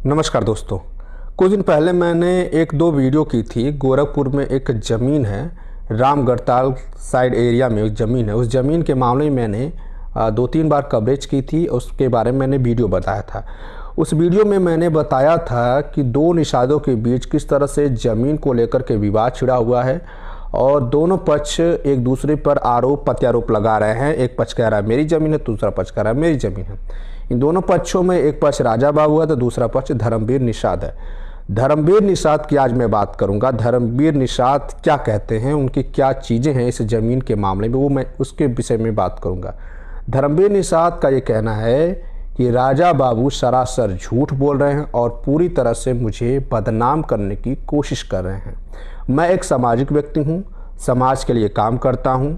नमस्कार दोस्तों। कुछ दिन पहले मैंने एक दो वीडियो की थी। गोरखपुर में एक ज़मीन है, रामगढ़ताल साइड एरिया में एक ज़मीन है। उस ज़मीन के मामले में मैंने 2-3 बार कवरेज की थी। उसके बारे में मैंने वीडियो बताया था। उस वीडियो में मैंने बताया था कि दो निषादों के बीच किस तरह से ज़मीन को लेकर के विवाद छिड़ा हुआ है और दोनों पक्ष एक दूसरे पर आरोप प्रत्यारोप लगा रहे हैं। एक पक्ष कह रहा है मेरी ज़मीन है, दूसरा पक्ष कह रहा है मेरी ज़मीन है। इन दोनों पक्षों में एक पक्ष राजा बाबू है तो दूसरा पक्ष धर्मवीर निषाद है। धर्मवीर निषाद की आज मैं बात करूंगा। धर्मवीर निषाद क्या कहते हैं, उनकी क्या चीज़ें हैं इस ज़मीन के मामले में, वो मैं उसके विषय में बात करूंगा। धर्मवीर निषाद का ये कहना है कि राजा बाबू सरासर झूठ बोल रहे हैं और पूरी तरह से मुझे बदनाम करने की कोशिश कर रहे हैं। मैं एक सामाजिक व्यक्ति हूँ, समाज के लिए काम करता हूँ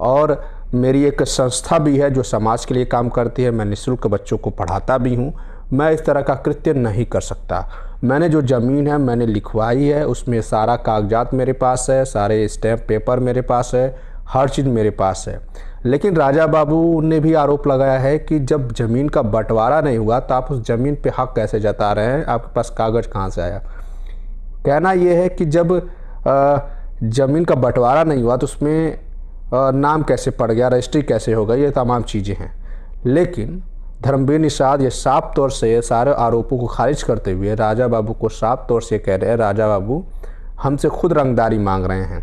और मेरी एक संस्था भी है जो समाज के लिए काम करती है। मैं निःशुल्क बच्चों को पढ़ाता भी हूँ। मैं इस तरह का कृत्य नहीं कर सकता। मैंने जो ज़मीन है मैंने लिखवाई है, उसमें सारा कागजात मेरे पास है, सारे स्टैम्प पेपर मेरे पास है, हर चीज़ मेरे पास है। लेकिन राजा बाबू ने भी आरोप लगाया है कि जब ज़मीन का बंटवारा नहीं हुआ तो आप उस ज़मीन पे हक कैसे जता रहे हैं, आपके पास कागज़ कहाँ से आया। कहना यह है कि जब ज़मीन का बंटवारा नहीं हुआ तो उसमें नाम कैसे पड़ गया, रजिस्ट्री कैसे हो गई, ये तमाम चीज़ें हैं। लेकिन धर्मवीर निषाद ये साफ तौर से सारे आरोपों को खारिज करते हुए राजा बाबू को साफ तौर से कह रहे हैं राजा बाबू हमसे खुद रंगदारी मांग रहे हैं।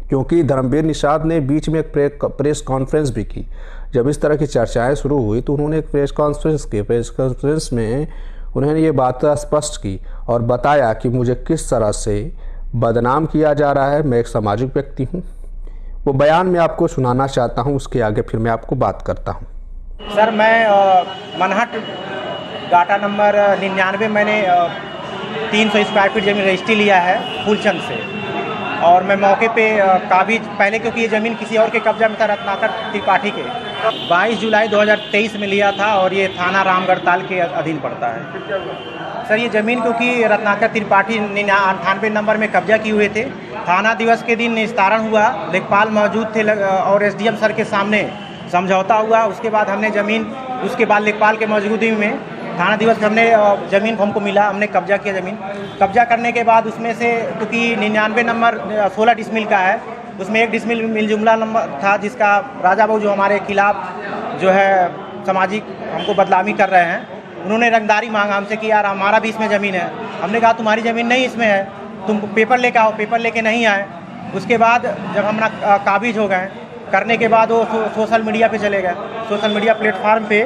क्योंकि धर्मवीर निषाद ने बीच में एक प्रेस कॉन्फ्रेंस भी की। जब इस तरह की चर्चाएं शुरू हुई तो उन्होंने एक प्रेस कॉन्फ्रेंस की। प्रेस कॉन्फ्रेंस में उन्होंने ये बात स्पष्ट की और बताया कि मुझे किस तरह से बदनाम किया जा रहा है। मैं एक सामाजिक व्यक्ति हूँ। वो बयान मैं आपको सुनाना चाहता हूँ, उसके आगे फिर मैं आपको बात करता हूँ। सर मैं मनहट डाटा नंबर 99 मैंने 300 स्क्वायर फीट ज़मीन रजिस्ट्री लिया है फूलचंद से और मैं मौके पे काबिज पहले, क्योंकि ये ज़मीन किसी और के कब्जा में था, रत्नाकर त्रिपाठी के 22 जुलाई 2023 में लिया था और ये थाना रामगढ़ताल के अधीन पड़ता है। सर ये ज़मीन क्योंकि रत्नाकर त्रिपाठी 98 नंबर में कब्जा किए हुए थे। थाना दिवस के दिन निस्तारण हुआ, लेखपाल मौजूद थे और एसडीएम सर के सामने समझौता हुआ। उसके बाद हमने ज़मीन, उसके बाद लेखपाल के मौजूदगी में थाना दिवस हमने ज़मीन हमको मिला, हमने कब्जा किया ज़मीन। कब्जा करने के बाद उसमें से क्योंकि 99 नंबर 16 डिसमिल का है, उसमें 1 डिसमिल मिलजुमला नंबर था जिसका राजा बाबू जो हमारे खिलाफ जो है सामाजिक हमको बदनामी कर रहे हैं, उन्होंने रंगदारी मांगा हमसे कि यार हमारा भी इसमें ज़मीन है। हमने कहा तुम्हारी ज़मीन नहीं इसमें है, तुम पेपर लेके आओ। पेपर लेके नहीं आए। उसके बाद जब हम काबिज हो गए, करने के बाद वो सोशल मीडिया पे चले गए। सोशल मीडिया प्लेटफार्म पे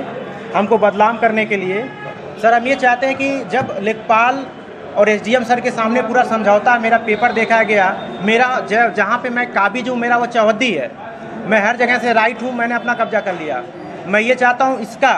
हमको बदनाम करने के लिए सर हम ये चाहते हैं कि जब लेखपाल और एसडीएम सर के सामने पूरा समझौता, मेरा पेपर देखा गया, मेरा जहाँ पे मैं काबिज हूँ मेरा वो चौहद्दी है, मैं हर जगह से राइट हूँ, मैंने अपना कब्जा कर लिया। मैं ये चाहता हूँ इसका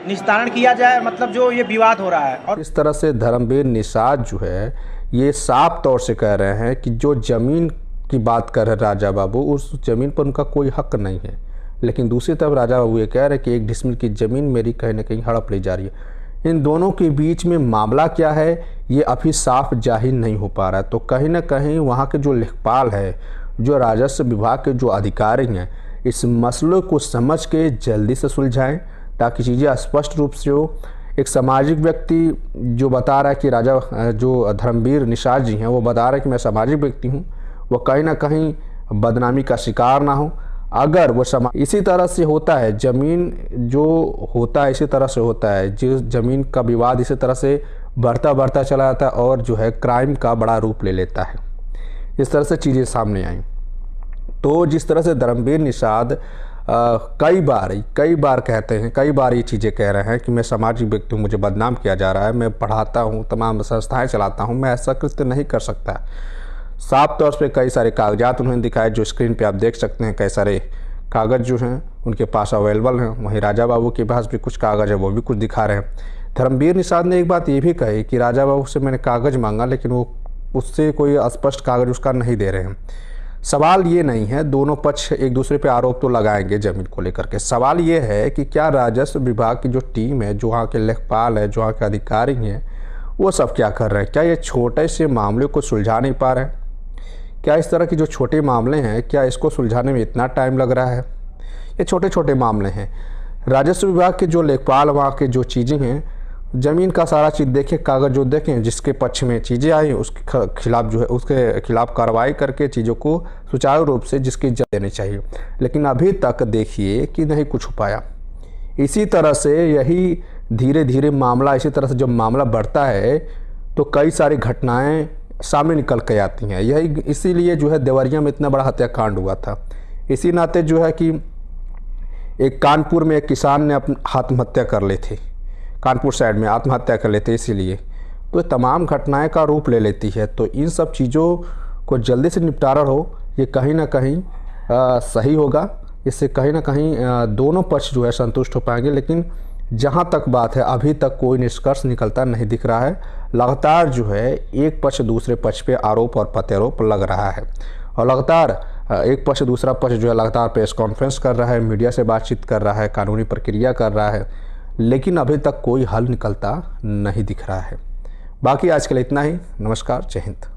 निस्तारण किया जाए, मतलब जो ये विवाद हो रहा है। और इस तरह से धर्मवीर निषाद जो है ये साफ तौर से कह रहे हैं कि जो ज़मीन की बात कर रहे राजा बाबू, उस ज़मीन पर उनका कोई हक नहीं है। लेकिन दूसरी तरफ राजा बाबू ये कह रहे हैं कि 1 डिसमिल की ज़मीन मेरी कहीं ना कहीं हड़प ली जा रही है। इन दोनों के बीच में मामला क्या है ये अभी साफ जाहिर नहीं हो पा रहा है। तो कहीं ना कहीं वहाँ के जो लेखपाल है, जो राजस्व विभाग के जो अधिकारी हैं, इस मसले को समझ के जल्दी से सुलझाएँ ताकि चीज़ें स्पष्ट रूप से हो। एक सामाजिक व्यक्ति जो बता रहा है कि राजा जो धर्मवीर निषाद जी हैं वो बता रहे हैं कि मैं सामाजिक व्यक्ति हूँ, वो कहीं ना कहीं बदनामी का शिकार ना हो। अगर वो इसी तरह से होता है, ज़मीन जो होता है इसी तरह से होता है, जो ज़मीन का विवाद इसी तरह से बढ़ता चला जाता है और जो है क्राइम का बड़ा रूप ले लेता है। इस तरह से चीज़ें सामने आई। तो जिस तरह से धर्मवीर निषाद कई बार कहते हैं, कई बार ये चीज़ें कह रहे हैं कि मैं सामाजिक व्यक्ति हूँ, मुझे बदनाम किया जा रहा है, मैं पढ़ाता हूँ, तमाम संस्थाएं चलाता हूँ, मैं ऐसा कृत्य नहीं कर सकता। साफ तौर पे कई सारे कागजात उन्होंने दिखाए जो स्क्रीन पे आप देख सकते हैं। कई सारे कागज़ जो हैं उनके पास अवेलेबल हैं। वहीं राजा बाबू के पास भी कुछ कागज़ है, वो भी कुछ दिखा रहे हैं। धर्मवीर निषाद ने एक बात ये भी कही कि राजा बाबू से मैंने कागज़ मांगा लेकिन वो उससे कोई स्पष्ट कागज़ उसका नहीं दे रहे हैं। सवाल ये नहीं है, दोनों पक्ष एक दूसरे पे आरोप तो लगाएंगे ज़मीन को लेकर के। सवाल ये है कि क्या राजस्व विभाग की जो टीम है, जो वहाँ के लेखपाल है, जो वहाँ के अधिकारी हैं, वो सब क्या कर रहे हैं? क्या ये छोटे से मामले को सुलझा नहीं पा रहे हैं? क्या इस तरह के जो छोटे मामले हैं, क्या इसको सुलझाने में इतना टाइम लग रहा है? ये छोटे छोटे मामले हैं। राजस्व विभाग के जो लेखपाल, वहाँ के जो चीज़ें हैं, ज़मीन का सारा चीज़ देखें, कागज़ जो देखें, जिसके पक्ष में चीज़ें आई उसके खिलाफ जो है उसके खिलाफ कार्रवाई करके चीज़ों को सुचारू रूप से जिसकी इज्जत देनी चाहिए। लेकिन अभी तक देखिए कि नहीं कुछ हो पाया। इसी तरह से यही धीरे धीरे मामला, इसी तरह से जब मामला बढ़ता है तो कई सारी घटनाएं सामने निकल के आती हैं। यही इसीलिए जो है देवरिया में इतना बड़ा हत्याकांड हुआ था। इसी नाते जो है कि एक कानपुर में एक किसान ने अपनी आत्महत्या कर ली थी, कानपुर साइड में आत्महत्या कर लेते, इसीलिए तो तमाम घटनाएं का रूप ले लेती है। तो इन सब चीज़ों को जल्दी से निपटारा हो, ये कहीं ना कहीं सही होगा। इससे कहीं ना कहीं दोनों पक्ष जो है संतुष्ट हो पाएंगे। लेकिन जहाँ तक बात है अभी तक कोई निष्कर्ष निकलता नहीं दिख रहा है। लगातार जो है एक पक्ष दूसरे पक्ष पे आरोप और प्रत्यारोप लग रहा है और लगातार एक पक्ष दूसरा पक्ष जो है लगातार प्रेस कॉन्फ्रेंस कर रहा है, मीडिया से बातचीत कर रहा है, कानूनी प्रक्रिया कर रहा है, लेकिन अभी तक कोई हल निकलता नहीं दिख रहा है। बाकी आज के लिए इतना ही। नमस्कार, जय हिंद।